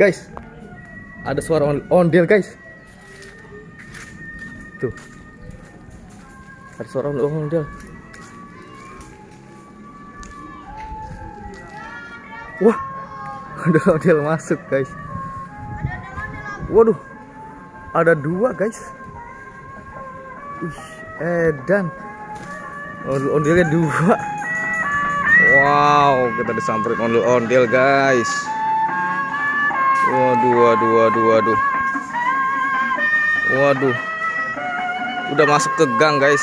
Guys, ada suara ondel guys. Tuh, ada suara ondel. Wah, ada ondel masuk guys. Waduh, ada 2 guys. Edan, ondelnya 2. Wow, kita disamperin ondel guys. Waduh. Udah masuk ke gang guys.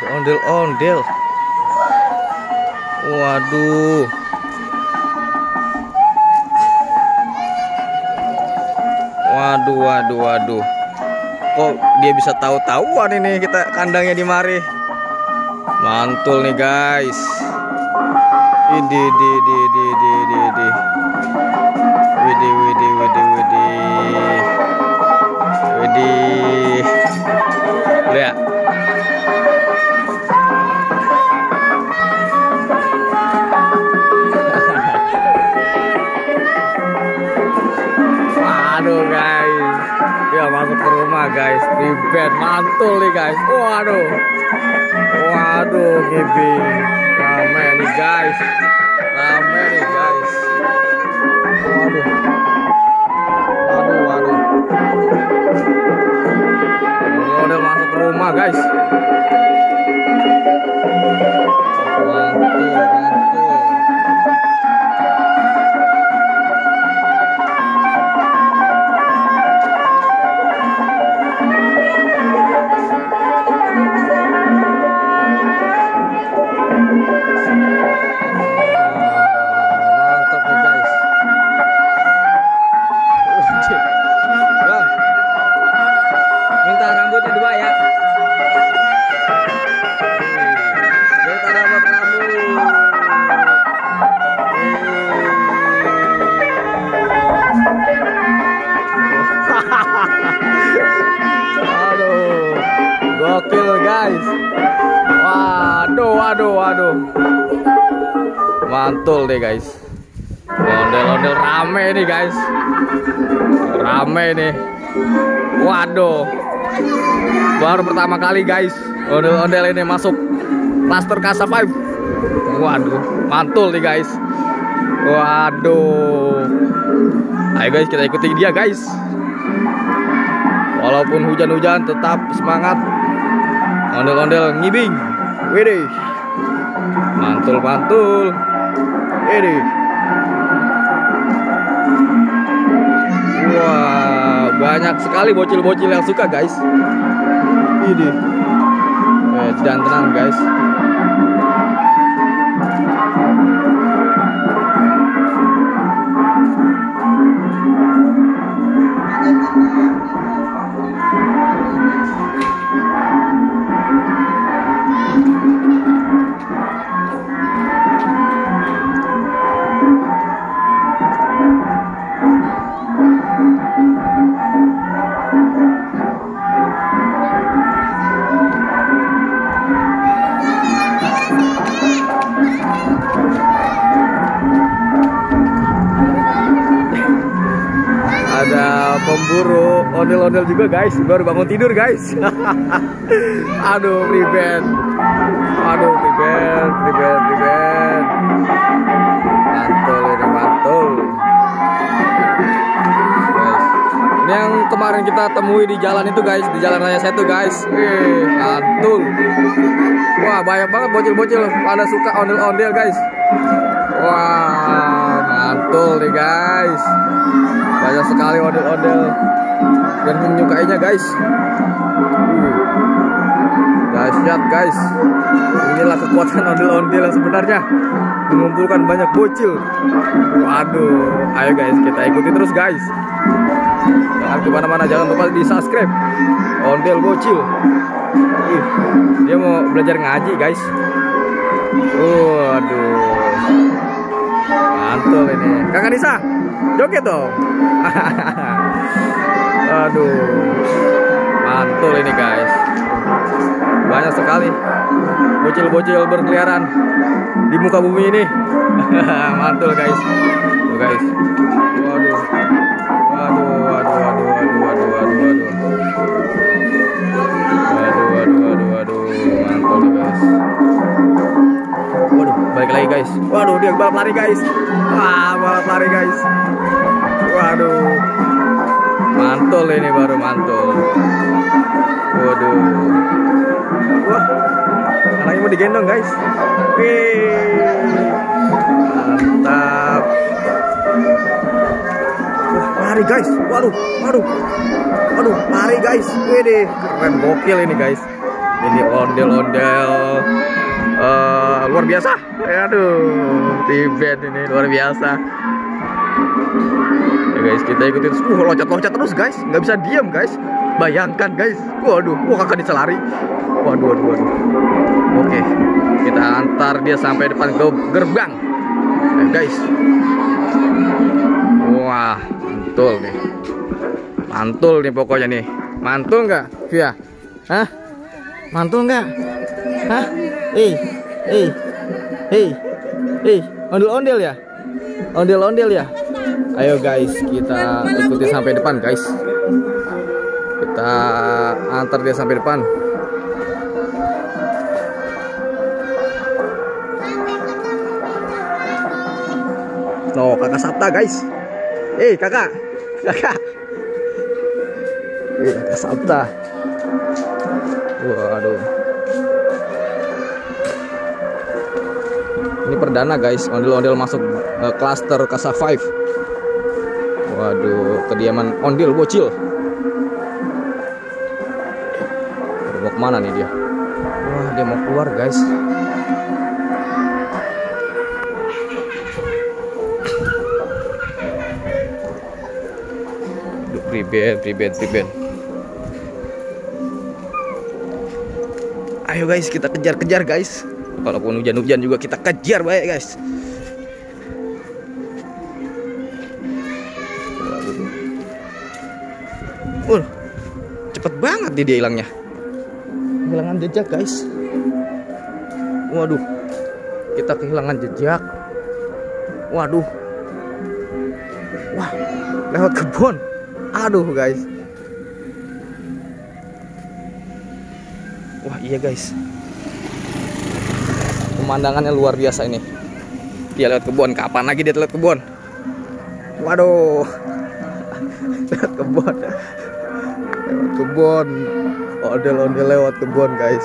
Ada ondel. Waduh. Kok dia bisa tahu-tahuan ini kita kandangnya di mari. Mantul nih guys. Widih. Lihat. Waduh guys, dia masuk ke rumah guys. Ribet, mantul nih guys. Waduh, ngibing. Rame nih guys. Waduh. Udah masuk ke rumah guys. Mantul. Minta rambutnya 2 ya. Minta rambut. Aduh, gokil guys. Waduh. Mantul deh guys. Ondel-ondel rame nih guys. Waduh, baru pertama kali guys ondel-ondel ini masuk Cluster Casa 5. Waduh, mantul nih guys. Waduh, ayo guys, kita ikuti dia guys. Walaupun hujan-hujan tetap semangat. Ondel-ondel ngibing. Widih, mantul. Widih. Wah, banyak sekali bocil-bocil yang suka guys. Ini dan tenang guys. Ada pemburu ondel-ondel juga guys, baru bangun tidur guys. Aduh, pribet. Mantul. Guys, ini yang kemarin kita temui di jalan itu guys, di Jalan Raya 1 guys. Mantul. Wah, banyak banget bocil-bocil pada suka ondel-ondel guys. Wah, mantul nih guys. Banyak sekali ondel-ondel yang menyukainya guys. Dahsyat guys. Inilah kekuatan ondel-ondel yang sebenarnya, mengumpulkan banyak bocil. Waduh, ayo guys, kita ikuti terus guys. Jangan kemana-mana, jangan lupa di subscribe Ondel Bocil. Dia mau belajar ngaji guys. Waduh, mantul ini. Kakak Nisa, joget dong. Aduh, mantul ini guys. Banyak sekali bocil-bocil berkeliaran di muka bumi ini. Mantul guys. Tuh Waduh, dia balap lari guys. Wah, balap lari guys. Waduh, mantul ini, baru mantul. Waduh, wah, anaknya mau digendong guys. Mantap. Wah, lari guys. Waduh, lari guys. Wede, keren, gokil ini guys. Ini ondel-ondel luar biasa. Aduh, Tibet ini luar biasa. Ya guys, kita ikutin terus. Loncat-loncat terus guys, nggak bisa diam guys. Bayangkan guys. Waduh, kakak bisa lari. Waduh. Oke, kita antar dia sampai depan gerbang. Guys. Wah, mantul nih pokoknya nih. Mantul nggak, Via? Hah? Mantul nggak? Hah? Ondel-ondel ya? Ondel-ondel ya? Ayo guys, kita ikuti sampai depan guys. Kita antar dia sampai depan. No, kakak Sabta guys. Kakak. Kakak Sabta. Waduh. Ini perdana guys, ondel-ondel masuk klaster Kasa 5. Waduh, kediaman ondel bocil. Mau kemana nih dia? Wah, dia mau keluar guys. Duh, pribet. Ayo guys, kita kejar guys. Walaupun hujan-hujan juga kita kejar baik guys. Cepet banget nih dia hilangnya. Kehilangan jejak guys. Waduh, kita kehilangan jejak. Waduh. Wah, lewat kebun. Aduh guys. Wah, iya guys. Pemandangannya luar biasa ini. Dia lewat kebun. Kapan lagi dia lewat kebun? Waduh. Lewat kebun. Ondel-ondel lewat kebun guys.